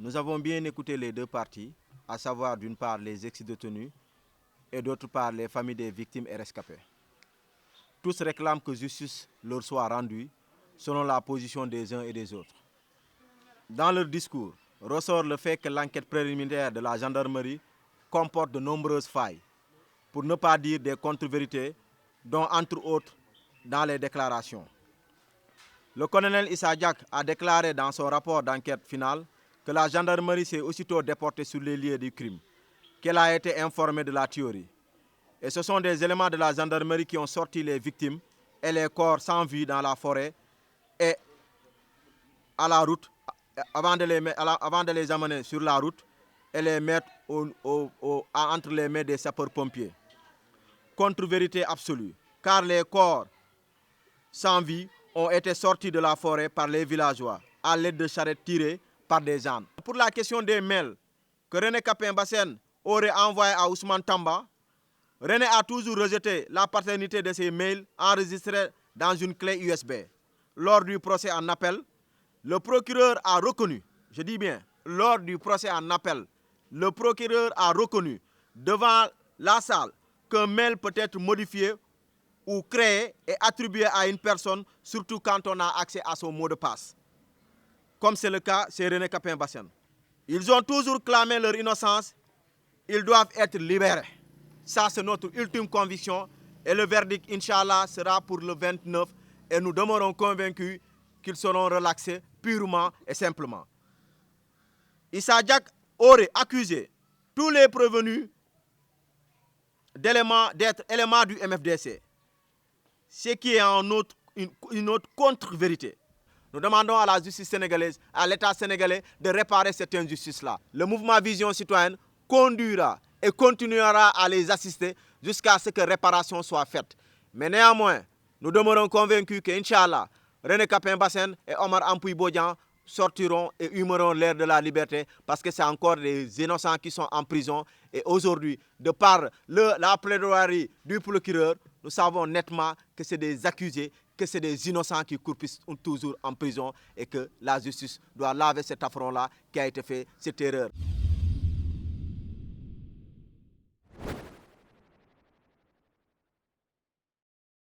Nous avons bien écouté les deux parties, à savoir d'une part les ex-détenus et d'autre part les familles des victimes et rescapés. Tous réclament que justice leur soit rendue selon la position des uns et des autres. Dans leur discours, ressort le fait que l'enquête préliminaire de la gendarmerie comporte de nombreuses failles, pour ne pas dire des contre-vérités, dont entre autres dans les déclarations. Le colonel Issa Diack a déclaré dans son rapport d'enquête finale que la gendarmerie s'est aussitôt déportée sur les lieux du crime, qu'elle a été informée de la tuerie. Et ce sont des éléments de la gendarmerie qui ont sorti les victimes et les corps sans vie dans la forêt et à la route, avant de les amener sur la route et les mettre entre les mains des sapeurs-pompiers. Contre-vérité absolue, car les corps sans vie ont été sortis de la forêt par les villageois à l'aide de charrettes tirées par des ânes. Pour la question des mails que René Capain Bassène aurait envoyés à Ousmane Tamba, René a toujours rejeté la paternité de ces mails enregistrés dans une clé USB. Lors du procès en appel, le procureur a reconnu, je dis bien, lors du procès en appel, le procureur a reconnu devant la salle qu'un mail peut être modifié ou créé et attribué à une personne, surtout quand on a accès à son mot de passe. Comme c'est le cas chez René Capain Bassène. Ils ont toujours clamé leur innocence, ils doivent être libérés. Ça, c'est notre ultime conviction et le verdict, Inch'Allah, sera pour le 29 et nous demeurons convaincus qu'ils seront relaxés purement et simplement. Issa Diack aurait accusé tous les prévenus d'être éléments du MFDC, ce qui est une autre contre-vérité. Nous demandons à la justice sénégalaise, à l'État sénégalais de réparer cette injustice-là. Le mouvement Vision Citoyenne conduira et continuera à les assister jusqu'à ce que réparation soit faite. Mais néanmoins, nous demeurons convaincus que, Inch'Allah, René Capain Bassène et Omar Ampouy Bodian sortiront et humeront l'air de la liberté parce que c'est encore des innocents qui sont en prison. Et aujourd'hui, de par la plaidoirie du procureur, nous savons nettement que c'est des accusés, que c'est des innocents qui croupissent toujours en prison et que la justice doit laver cet affront-là qui a été fait, cette erreur.